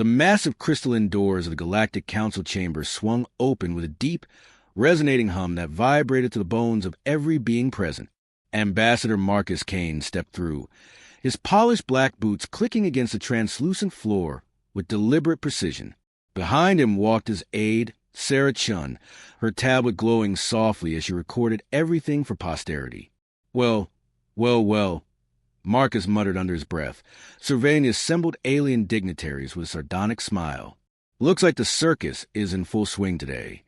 The massive crystalline doors of the Galactic Council chamber swung open with a deep, resonating hum that vibrated to the bones of every being present. Ambassador Marcus Kane stepped through, his polished black boots clicking against the translucent floor with deliberate precision. Behind him walked his aide, Sarah Chen, her tablet glowing softly as she recorded everything for posterity. Well, Marcus muttered under his breath, surveying the assembled alien dignitaries with a sardonic smile. Looks like the circus is in full swing today.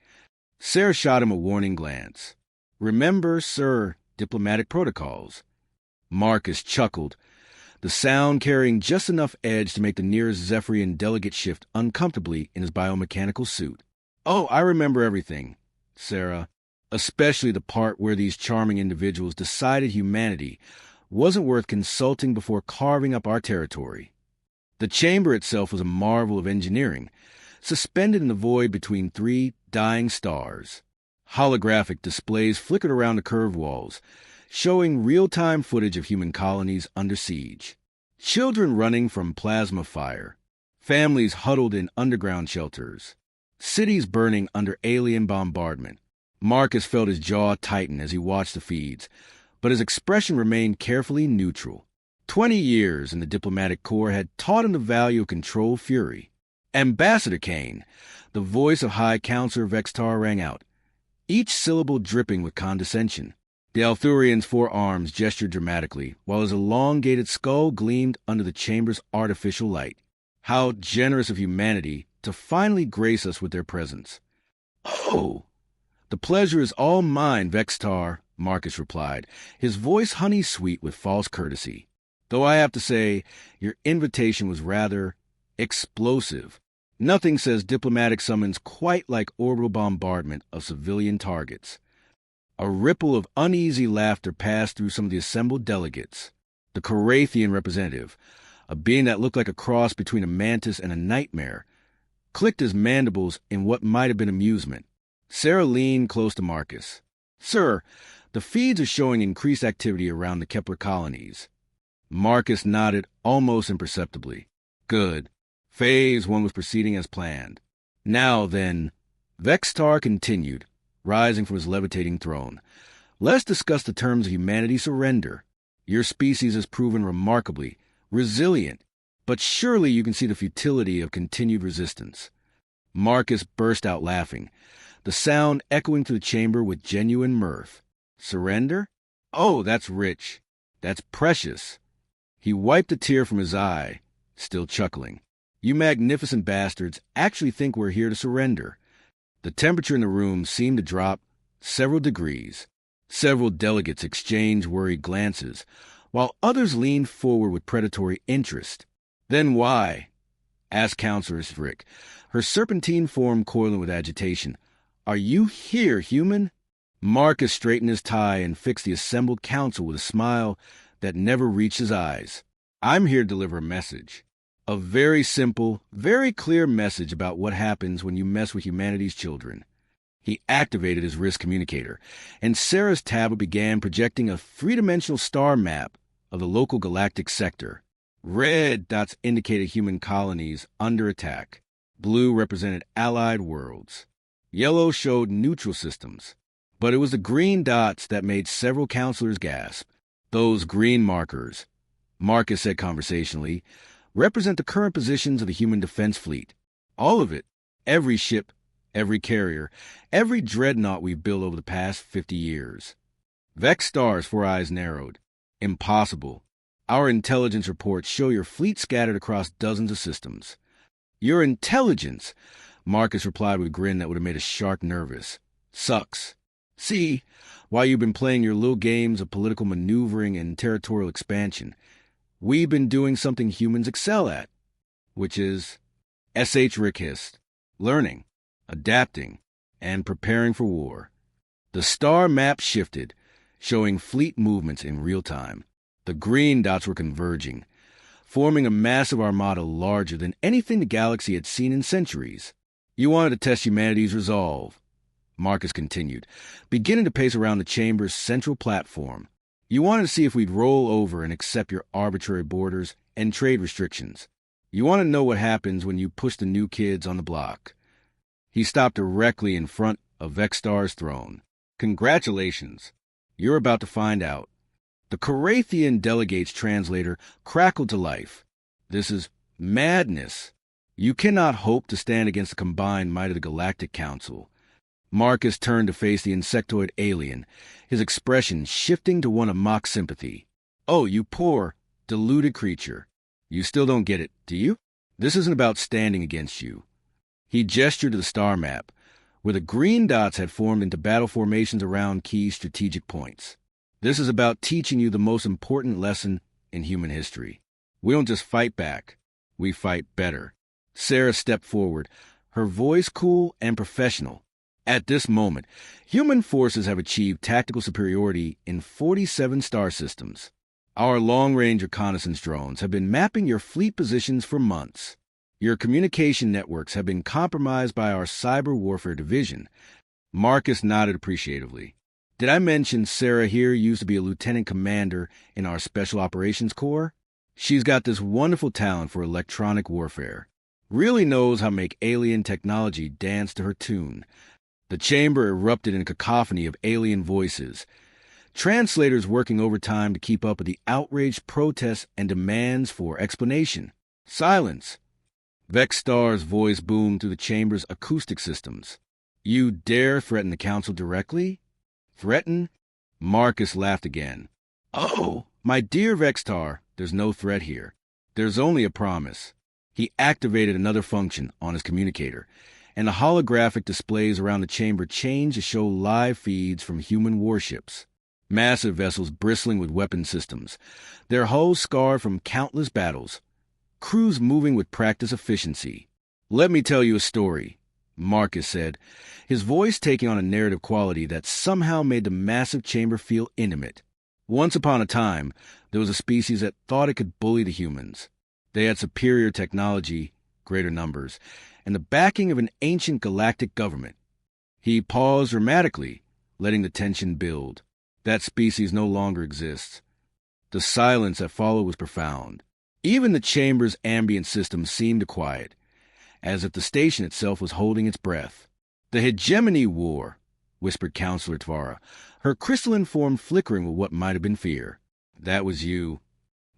Sarah shot him a warning glance. Remember, sir, diplomatic protocols. Marcus chuckled, the sound carrying just enough edge to make the nearest Zephyrian delegate shift uncomfortably in his biomechanical suit. Oh, I remember everything, Sarah, especially the part where these charming individuals decided humanity wasn't worth consulting before carving up our territory. The chamber itself was a marvel of engineering, suspended in the void between three dying stars. Holographic displays flickered around the curved walls, showing real-time footage of human colonies under siege. Children running from plasma fire, families huddled in underground shelters, cities burning under alien bombardment. Marcus felt his jaw tighten as he watched the feeds, but his expression remained carefully neutral. 20 years in the diplomatic corps had taught him the value of controlled fury. Ambassador Kane, the voice of High Counselor Vextar, rang out, each syllable dripping with condescension. The Althurian's forearms gestured dramatically, while his elongated skull gleamed under the chamber's artificial light. How generous of humanity to finally grace us with their presence. Oh, the pleasure is all mine, Vextar, Marcus replied, his voice honey-sweet with false courtesy. Though I have to say, your invitation was rather explosive. Nothing says diplomatic summons quite like orbital bombardment of civilian targets. A ripple of uneasy laughter passed through some of the assembled delegates. The Korathian representative, a being that looked like a cross between a mantis and a nightmare, clicked his mandibles in what might have been amusement. Sarah leaned close to Marcus. Sir, the feeds are showing increased activity around the Kepler colonies. Marcus nodded almost imperceptibly. Good. Phase 1 was proceeding as planned. Now then, Vextar continued, rising from his levitating throne. Let's discuss the terms of humanity's surrender. Your species has proven remarkably resilient, but surely you can see the futility of continued resistance. Marcus burst out laughing, the sound echoing through the chamber with genuine mirth. Surrender? Oh, that's rich. That's precious. He wiped a tear from his eye, still chuckling. You magnificent bastards actually think we're here to surrender. The temperature in the room seemed to drop several degrees. Several delegates exchanged worried glances, while others leaned forward with predatory interest. Then why? Asked Counselor Frick, her serpentine form coiling with agitation. Are you here, human? Marcus straightened his tie and fixed the assembled council with a smile that never reached his eyes. I'm here to deliver a message. A very simple, very clear message about what happens when you mess with humanity's children. He activated his wrist communicator, and Sarah's tablet began projecting a three-dimensional star map of the local galactic sector. Red dots indicated human colonies under attack. Blue represented allied worlds. Yellow showed neutral systems. But it was the green dots that made several counselors gasp. Those green markers, Marcus said conversationally, represent the current positions of the human defense fleet. All of it. Every ship, every carrier, every dreadnought we've built over the past 50 years. Vextar's four eyes narrowed. Impossible. Our intelligence reports show your fleet scattered across dozens of systems. Your intelligence, Marcus replied with a grin that would have made a shark nervous, sucks. See, while you've been playing your little games of political maneuvering and territorial expansion, we've been doing something humans excel at, which is S.H. Rick hissed, learning, adapting, and preparing for war. The star map shifted, showing fleet movements in real time. The green dots were converging, forming a massive armada larger than anything the galaxy had seen in centuries. You wanted to test humanity's resolve, Marcus continued, beginning to pace around the chamber's central platform. You wanted to see if we'd roll over and accept your arbitrary borders and trade restrictions. You want to know what happens when you push the new kids on the block. He stopped directly in front of Vexstar's throne. Congratulations. You're about to find out. The Carathian delegate's translator crackled to life. This is madness. You cannot hope to stand against the combined might of the Galactic Council. Marcus turned to face the insectoid alien, his expression shifting to one of mock sympathy. Oh, you poor, deluded creature. You still don't get it, do you? This isn't about standing against you. He gestured to the star map, where the green dots had formed into battle formations around key strategic points. This is about teaching you the most important lesson in human history. We don't just fight back, we fight better. Sarah stepped forward, her voice cool and professional. At this moment, human forces have achieved tactical superiority in 47 star systems. Our long-range reconnaissance drones have been mapping your fleet positions for months. Your communication networks have been compromised by our cyber warfare division. Marcus nodded appreciatively. Did I mention Sarah here used to be a lieutenant commander in our Special Operations Corps? She's got this wonderful talent for electronic warfare. Really knows how to make alien technology dance to her tune. The chamber erupted in a cacophony of alien voices. Translators working overtime to keep up with the outraged protests and demands for explanation. Silence. Vexstar's voice boomed through the chamber's acoustic systems. You dare threaten the council directly? Threaten? Marcus laughed again. Oh, my dear Vexstar, there's no threat here. There's only a promise. He activated another function on his communicator, and the holographic displays around the chamber changed to show live feeds from human warships. Massive vessels bristling with weapon systems, their hulls scarred from countless battles. Crews moving with practiced efficiency. Let me tell you a story, Marcus said, his voice taking on a narrative quality that somehow made the massive chamber feel intimate. Once upon a time, there was a species that thought it could bully the humans. They had superior technology, greater numbers, and the backing of an ancient galactic government. He paused dramatically, letting the tension build. That species no longer exists. The silence that followed was profound. Even the chamber's ambient system seemed to quiet, as if the station itself was holding its breath. The Hegemony War, whispered Counselor Tvara, her crystalline form flickering with what might have been fear. That was you.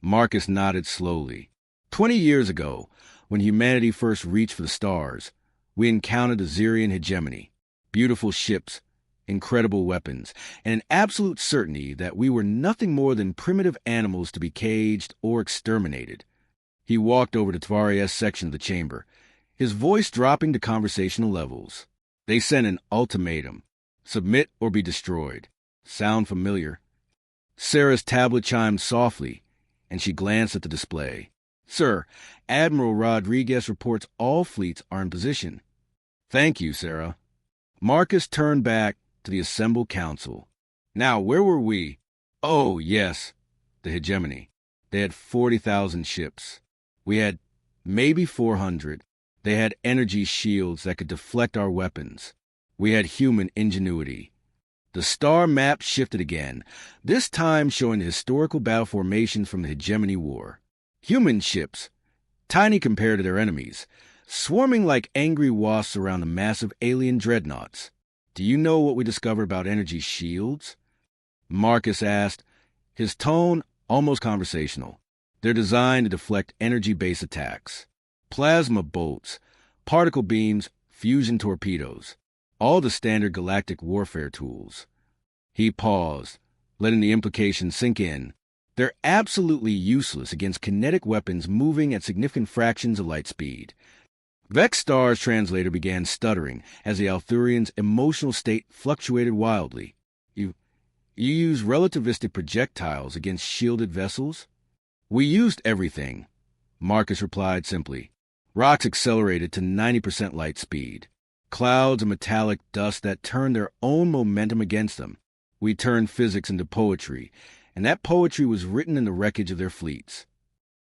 Marcus nodded slowly. 20 years ago, when humanity first reached for the stars, we encountered the Xerian hegemony. Beautiful ships, incredible weapons, and an absolute certainty that we were nothing more than primitive animals to be caged or exterminated. He walked over to Tvari's section of the chamber, his voice dropping to conversational levels. They sent an ultimatum. Submit or be destroyed. Sound familiar? Sarah's tablet chimed softly, and she glanced at the display. Sir, Admiral Rodriguez reports all fleets are in position. Thank you, Sarah. Marcus turned back to the assembled council. Now, where were we? Oh, yes, the hegemony. They had 40,000 ships. We had maybe 400. They had energy shields that could deflect our weapons. We had human ingenuity. The star map shifted again, this time showing the historical battle formations from the Hegemony War. Human ships, tiny compared to their enemies, swarming like angry wasps around the massive alien dreadnoughts. Do you know what we discovered about energy shields? Marcus asked, his tone almost conversational. They're designed to deflect energy-based attacks. Plasma bolts, particle beams, fusion torpedoes. All the standard galactic warfare tools. He paused, letting the implication sink in. They're absolutely useless against kinetic weapons moving at significant fractions of light speed. Vexstar's translator began stuttering as the Althurian's emotional state fluctuated wildly. You use relativistic projectiles against shielded vessels? We used everything, Marcus replied simply. Rocks accelerated to 90% light speed. Clouds of metallic dust that turned their own momentum against them. We turned physics into poetry, and that poetry was written in the wreckage of their fleets.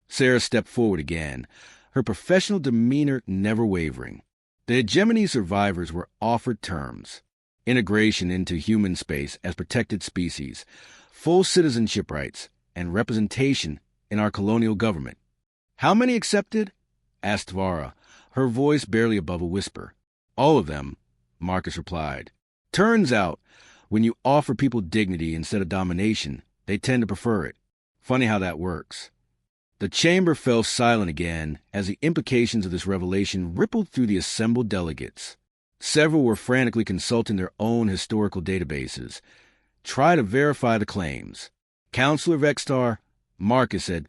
Sarah stepped forward again, her professional demeanor never wavering. The hegemony survivors were offered terms: integration into human space as protected species, full citizenship rights, and representation in our colonial government. How many accepted? asked Tvara, her voice barely above a whisper. All of them, Marcus replied. Turns out, when you offer people dignity instead of domination, they tend to prefer it. Funny how that works. The chamber fell silent again as the implications of this revelation rippled through the assembled delegates. Several were frantically consulting their own historical databases. Try to verify the claims. Counselor Vextar, Marcus said,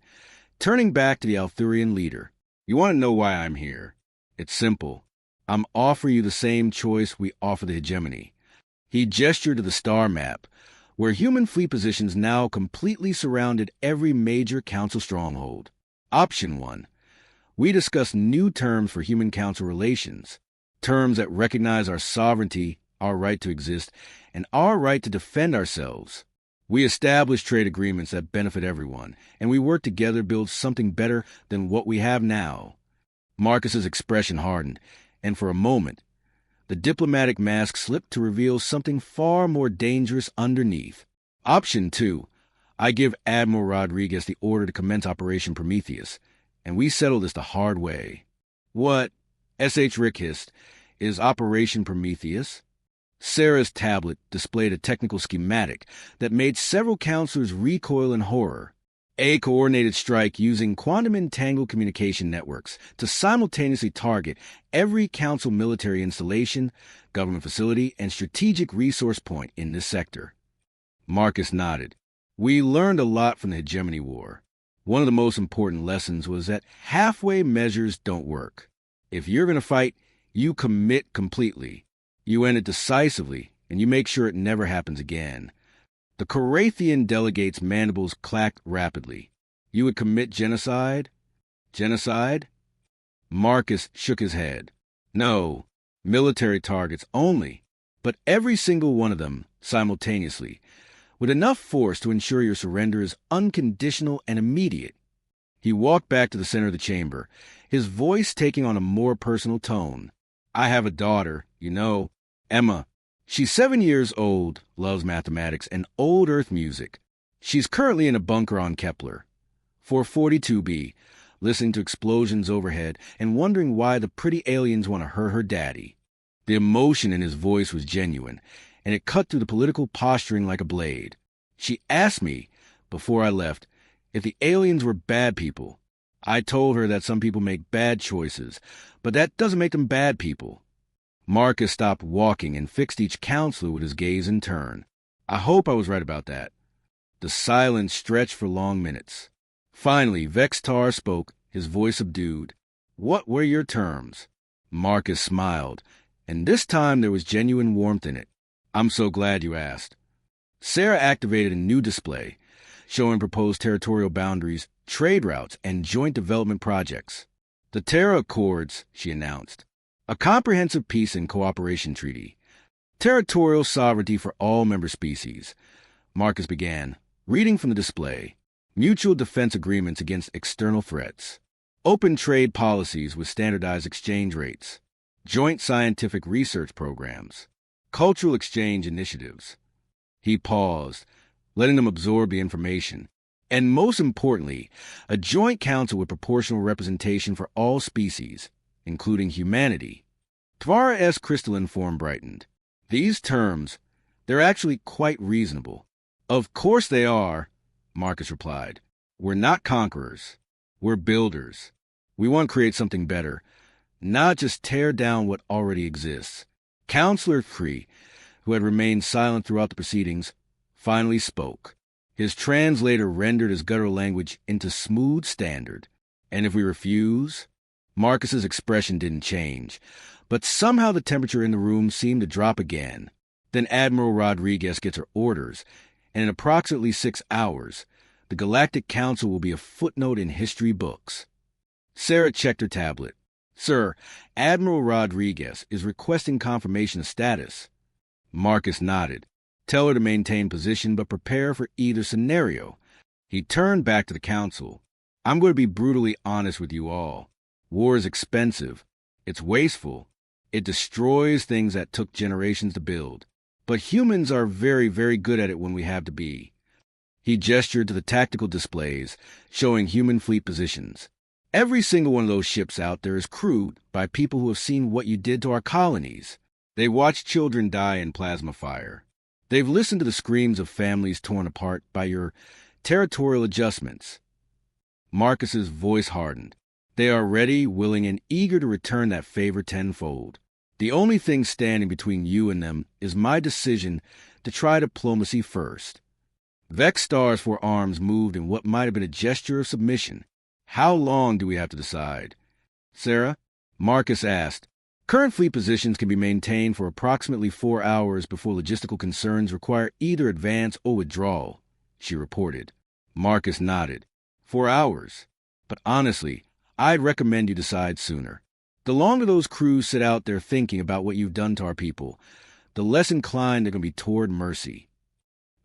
turning back to the Althurian leader. You want to know why I'm here? It's simple. I'm offering you the same choice we offer the Hegemony. He gestured to the star map, where human fleet positions now completely surrounded every major council stronghold. Option 1. We discuss new terms for human-council relations, terms that recognize our sovereignty, our right to exist, and our right to defend ourselves. We establish trade agreements that benefit everyone, and we work together to build something better than what we have now. Marcus's expression hardened, and for a moment, the diplomatic mask slipped to reveal something far more dangerous underneath. Option 2. I give Admiral Rodriguez the order to commence Operation Prometheus, and we settle this the hard way. What, S.H. Rick hissed, is Operation Prometheus? Sarah's tablet displayed a technical schematic that made several counselors recoil in horror. A coordinated strike using quantum entangled communication networks to simultaneously target every council military installation, government facility, and strategic resource point in this sector. Marcus nodded. We learned a lot from the Hegemony War. One of the most important lessons was that halfway measures don't work. If you're going to fight, you commit completely. You end it decisively, and you make sure it never happens again. The Corathian delegate's mandibles clacked rapidly. You would commit genocide? Genocide? Marcus shook his head. No, military targets only, but every single one of them simultaneously, with enough force to ensure your surrender is unconditional and immediate. He walked back to the center of the chamber, his voice taking on a more personal tone. I have a daughter, you know, Emma. She's 7 years old, loves mathematics and old Earth music. She's currently in a bunker on Kepler, 442b, listening to explosions overhead and wondering why the pretty aliens want to hurt her daddy. The emotion in his voice was genuine, and it cut through the political posturing like a blade. She asked me, before I left, if the aliens were bad people. I told her that some people make bad choices, but that doesn't make them bad people. Marcus stopped walking and fixed each counselor with his gaze in turn. I hope I was right about that. The silence stretched for long minutes. Finally, Vextar spoke, his voice subdued. What were your terms? Marcus smiled, and this time there was genuine warmth in it. I'm so glad you asked. Sarah activated a new display, showing proposed territorial boundaries, trade routes, and joint development projects. The Terra Accords, she announced. A comprehensive peace and cooperation treaty. Territorial sovereignty for all member species. Marcus began, reading from the display. Mutual defense agreements against external threats. Open trade policies with standardized exchange rates. Joint scientific research programs. Cultural exchange initiatives. He paused, letting them absorb the information. And most importantly, a joint council with proportional representation for all species, including humanity. Tvara S. crystalline form brightened. These terms, they're actually quite reasonable. Of course they are, Marcus replied. We're not conquerors. We're builders. We want to create something better, not just tear down what already exists. Counselor Free, who had remained silent throughout the proceedings, finally spoke. His translator rendered his guttural language into smooth standard. And if we refuse? Marcus's expression didn't change, but somehow the temperature in the room seemed to drop again. Then Admiral Rodriguez gets her orders, and in approximately 6 hours, the Galactic Council will be a footnote in history books. Sarah checked her tablet. Sir, Admiral Rodriguez is requesting confirmation of status. Marcus nodded. Tell her to maintain position but prepare for either scenario. He turned back to the council. I'm going to be brutally honest with you all. War is expensive. It's wasteful. It destroys things that took generations to build. But humans are very, very good at it when we have to be. He gestured to the tactical displays, showing human fleet positions. Every single one of those ships out there is crewed by people who have seen what you did to our colonies. They watched children die in plasma fire. They've listened to the screams of families torn apart by your territorial adjustments. Marcus's voice hardened. They are ready, willing, and eager to return that favor tenfold. The only thing standing between you and them is my decision to try diplomacy first. Vex Star's four arms moved in what might have been a gesture of submission. How long do we have to decide? Sarah, Marcus asked. Current fleet positions can be maintained for approximately 4 hours before logistical concerns require either advance or withdrawal, she reported. Marcus nodded. 4 hours. But honestly, I'd recommend you decide sooner. The longer those crews sit out there thinking about what you've done to our people, the less inclined they're going to be toward mercy.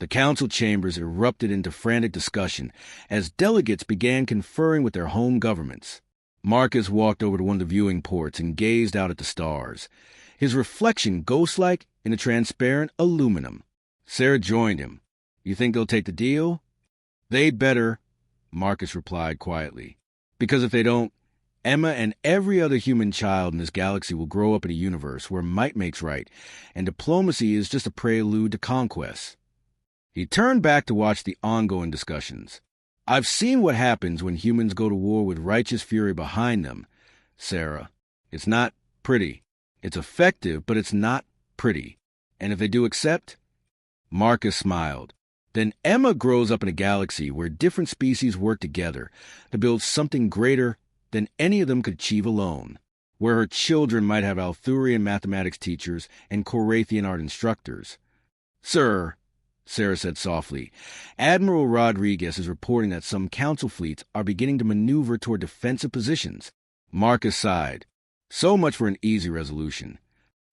The council chambers erupted into frantic discussion as delegates began conferring with their home governments. Marcus walked over to one of the viewing ports and gazed out at the stars, his reflection ghost-like in the transparent aluminum. Sarah joined him. You think they'll take the deal? They better, Marcus replied quietly. Because if they don't, Emma and every other human child in this galaxy will grow up in a universe where might makes right, and diplomacy is just a prelude to conquest. He turned back to watch the ongoing discussions. I've seen what happens when humans go to war with righteous fury behind them, Sarah. It's not pretty. It's effective, but it's not pretty. And if they do accept? Marcus smiled. Then Emma grows up in a galaxy where different species work together to build something greater than any of them could achieve alone, where her children might have Althurian mathematics teachers and Korathian art instructors. Sir, Sarah said softly, Admiral Rodriguez is reporting that some council fleets are beginning to maneuver toward defensive positions. Marcus sighed. So much for an easy resolution.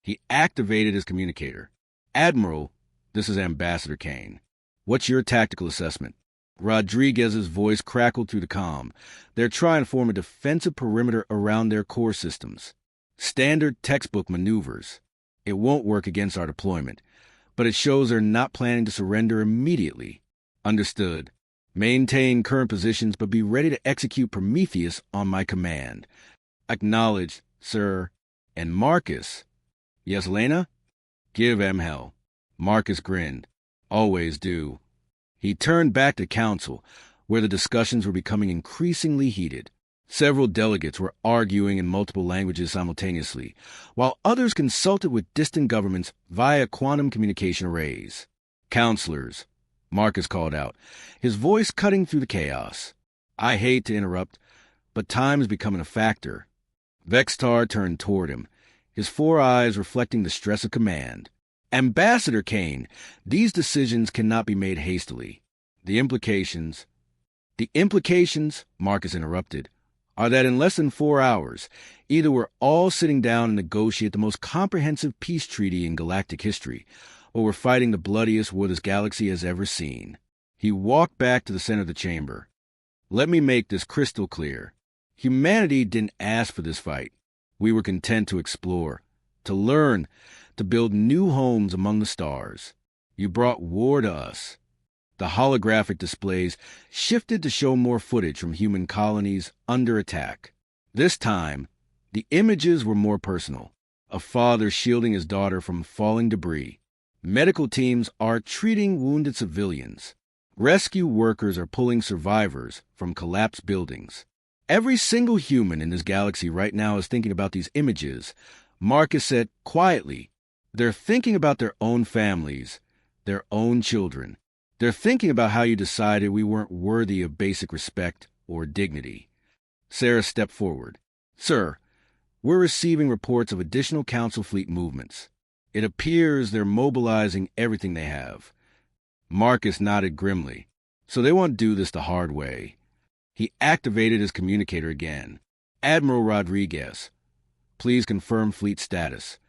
He activated his communicator. Admiral, this is Ambassador Kane. What's your tactical assessment? Rodriguez's voice crackled through the comm. They're trying to form a defensive perimeter around their core systems. Standard textbook maneuvers. It won't work against our deployment, but it shows they're not planning to surrender immediately. Understood. Maintain current positions, but be ready to execute Prometheus on my command. Acknowledged, sir. And Marcus. Yes, Lena? Give M hell. Marcus grinned. Always do. He turned back to council, where the discussions were becoming increasingly heated. Several delegates were arguing in multiple languages simultaneously, while others consulted with distant governments via quantum communication arrays. Counselors, Marcus called out, his voice cutting through the chaos. I hate to interrupt, but time is becoming a factor. Vextar turned toward him, his four eyes reflecting the stress of command. Ambassador Kane, these decisions cannot be made hastily. The implications, Marcus interrupted, are that in less than 4 hours, either we're all sitting down and negotiate the most comprehensive peace treaty in galactic history, or we're fighting the bloodiest war this galaxy has ever seen. He walked back to the center of the chamber. Let me make this crystal clear. Humanity didn't ask for this fight. We were content to explore, to learn, to build new homes among the stars. You brought war to us. The holographic displays shifted to show more footage from human colonies under attack. This time, the images were more personal. A father shielding his daughter from falling debris. Medical teams are treating wounded civilians. Rescue workers are pulling survivors from collapsed buildings. Every single human in this galaxy right now is thinking about these images. Marcus said quietly, they're thinking about their own families, their own children. They're thinking about how you decided we weren't worthy of basic respect or dignity. Sarah stepped forward. Sir, we're receiving reports of additional council fleet movements. It appears they're mobilizing everything they have. Marcus nodded grimly. So they won't do this the hard way. He activated his communicator again. Admiral Rodriguez, please confirm fleet status.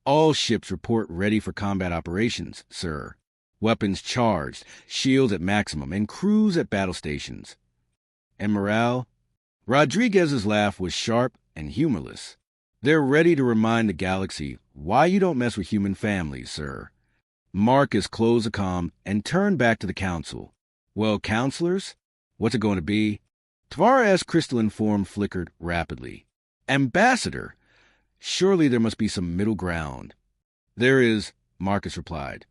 All ships report ready for combat operations, sir. Weapons charged, shields at maximum, and crews at battle stations. And morale? Rodriguez's laugh was sharp and humorless. They're ready to remind the galaxy why you don't mess with human families, sir. Marcus closed the comm and turned back to the council. Well, counselors, what's it going to be? Tavara's crystalline form flickered rapidly. Ambassador! Surely there must be some middle ground. There is, Marcus replied.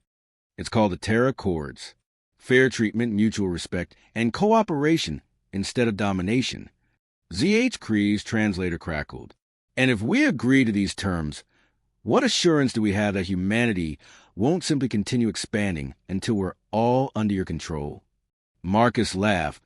It's called the Terra Accords. Fair treatment, mutual respect, and cooperation instead of domination. ZH Kree's translator crackled. And if we agree to these terms, what assurance do we have that humanity won't simply continue expanding until we're all under your control? Marcus laughed,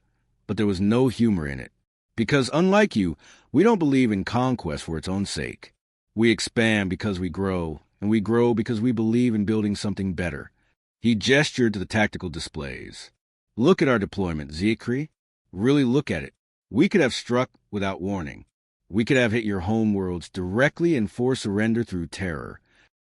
but there was no humor in it. Because unlike you, we don't believe in conquest for its own sake. We expand because we grow, and we grow because we believe in building something better. He gestured to the tactical displays. Look at our deployment, ZH. Really look at it. We could have struck without warning. We could have hit your homeworlds directly and forced surrender through terror.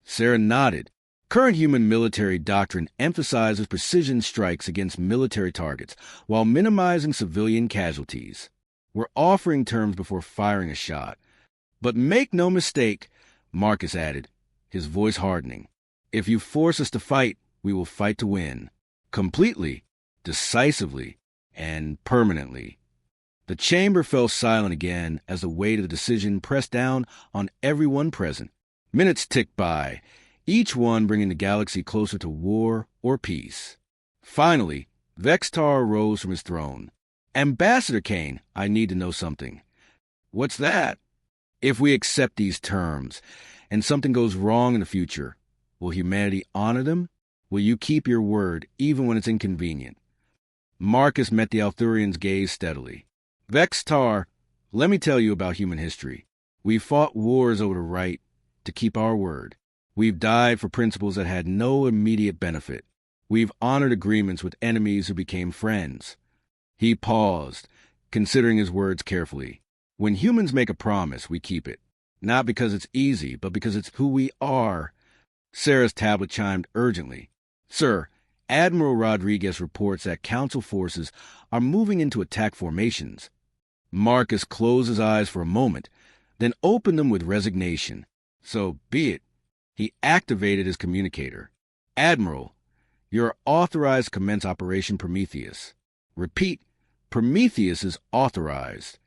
Sarah nodded. Current human military doctrine emphasizes precision strikes against military targets while minimizing civilian casualties. We're offering terms before firing a shot. But make no mistake, Marcus added, his voice hardening. If you force us to fight, we will fight to win. Completely, decisively, and permanently. The chamber fell silent again as the weight of the decision pressed down on everyone present. Minutes ticked by, each one bringing the galaxy closer to war or peace. Finally, Vextar rose from his throne. Ambassador Kane, I need to know something. What's that? If we accept these terms, and something goes wrong in the future, will humanity honor them? Will you keep your word, even when it's inconvenient? Marcus met the Arthurian's gaze steadily. Vextar, let me tell you about human history. We've fought wars over the right to keep our word. We've died for principles that had no immediate benefit. We've honored agreements with enemies who became friends. He paused, considering his words carefully. When humans make a promise, we keep it. Not because it's easy, but because it's who we are. Sarah's tablet chimed urgently. Sir, Admiral Rodriguez reports that Council forces are moving into attack formations. Marcus closed his eyes for a moment, then opened them with resignation. So be it. He activated his communicator. Admiral, you're authorized to commence Operation Prometheus. Repeat, Prometheus is authorized.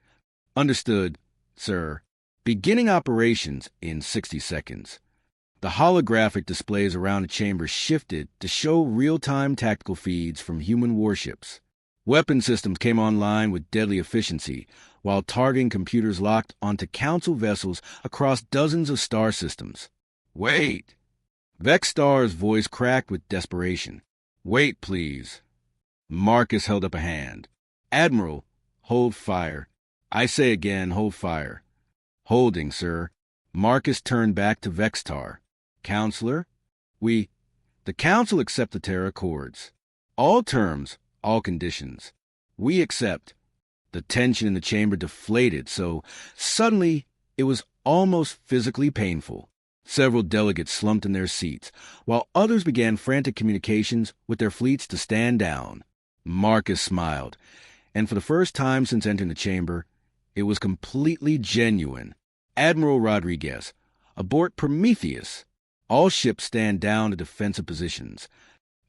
Understood, sir. Beginning operations in 60 seconds. The holographic displays around the chamber shifted to show real-time tactical feeds from human warships. Weapon systems came online with deadly efficiency, while targeting computers locked onto Council vessels across dozens of star systems. Wait! Vextar's voice cracked with desperation. Wait, please. Marcus held up a hand. Admiral, hold fire. I say again, hold fire. Holding, sir. Marcus turned back to Vextar. Counselor, the Council accept the Terra Accords. All terms, all conditions. We accept. The tension in the chamber deflated, so suddenly it was almost physically painful. Several delegates slumped in their seats, while others began frantic communications with their fleets to stand down. Marcus smiled, and for the first time since entering the chamber, it was completely genuine. Admiral Rodriguez, abort Prometheus. All ships stand down to defensive positions.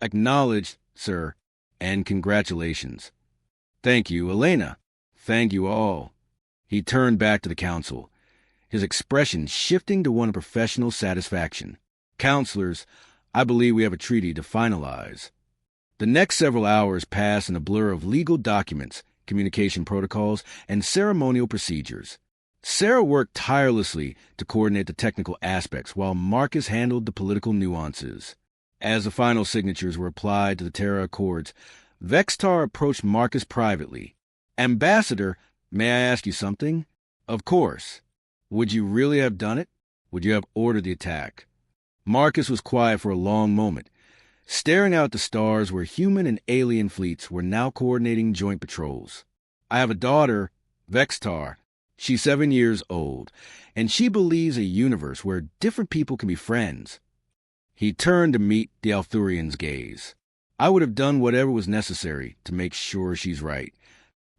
Acknowledged, sir, and congratulations. Thank you, Elena. Thank you all. He turned back to the Council, his expression shifting to one of professional satisfaction. Counselors, I believe we have a treaty to finalize. The next several hours passed in a blur of legal documents, communication protocols, and ceremonial procedures. Sarah worked tirelessly to coordinate the technical aspects, while Marcus handled the political nuances. As the final signatures were applied to the Terra Accords, Vextar approached Marcus privately. Ambassador, may I ask you something? Of course. Would you really have done it? Would you have ordered the attack? Marcus was quiet for a long moment, staring out the stars where human and alien fleets were now coordinating joint patrols. I have a daughter, Vextar. She's 7 years old, and she believes a universe where different people can be friends. He turned to meet the Arthurian's gaze. I would have done whatever was necessary to make sure she's right.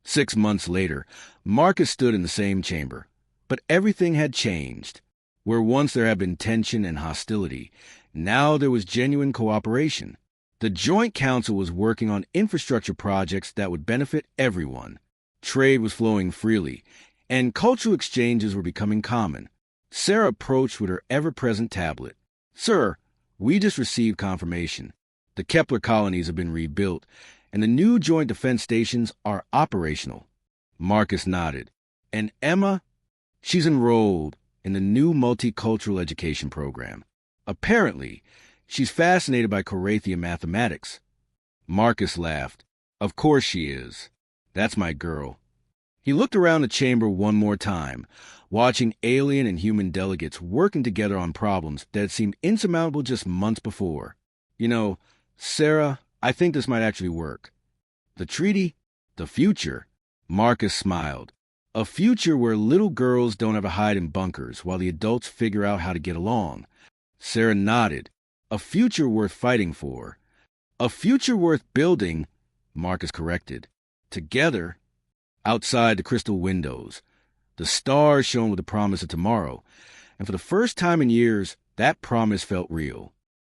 6 months later, Marcus stood in the same chamber, but everything had changed. Where once there had been tension and hostility, now there was genuine cooperation. The Joint Council was working on infrastructure projects that would benefit everyone. Trade was flowing freely, and cultural exchanges were becoming common. Sarah approached with her ever-present tablet. "Sir, we just received confirmation. The Kepler colonies have been rebuilt, and the new joint defense stations are operational." Marcus nodded. "And Emma? She's enrolled in the new multicultural education program. Apparently, she's fascinated by Corathian mathematics." Marcus laughed. "Of course she is. That's my girl." He looked around the chamber one more time, watching alien and human delegates working together on problems that seemed insurmountable just months before. "You know, Sarah, I think this might actually work." "The treaty? The future?" Marcus smiled. "A future where little girls don't have to hide in bunkers while the adults figure out how to get along." Sarah nodded. "A future worth fighting for." "A future worth building," Marcus corrected. "Together." Outside the crystal windows, the stars shone with the promise of tomorrow, and for the first time in years, that promise felt real.